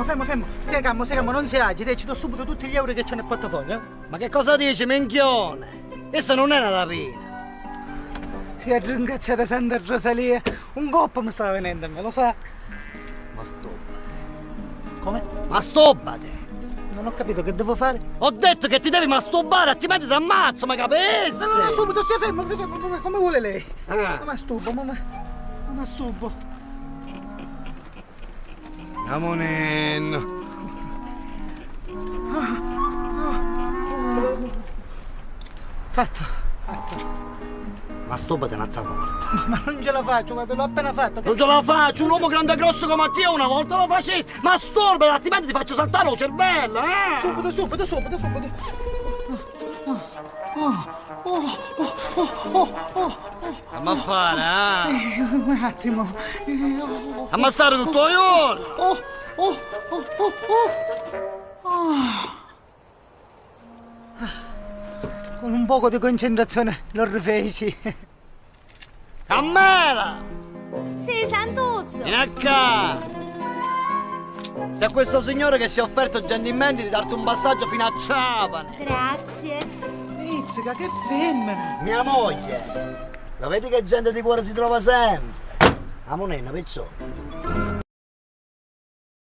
fermo. Stai calmo, non si agiti, ci do subito tutti gli euro che c'è nel portafoglio. Ma che cosa dici, minchione? Essa non è una rapina. Sia ringraziata Santa Rosalia. Un coppo mi stava venendo a me, lo sa? Masturbate. Come? Masturbate. Non ho capito che devo fare. Ho detto che ti devi masturbare, altrimenti ti ammazzo, ma capisci? No, subito, stia fermo, come vuole lei? Ah. Ma masturbo. Amonenno. Fatto. Masturbate un'altra volta. Ma non ce la faccio, guarda, l'ho appena fatto. Non ce la faccio, un uomo grande e grosso come te una volta lo facessi. Masturbate, altrimenti ti faccio saltare il cervello, Subito. Fammi fare, Un attimo. Ammassare tutto io. Con un poco di concentrazione lo rifeci. Cammera! Sì, Santuzzo! Vieni a casa! C'è questo signore che si è offerto gentilmente di darti un passaggio fino a Trapani. Grazie. Pizzica, che femmina! Mia moglie! Lo vedi che gente di cuore si trova sempre? Amonenno, perciò.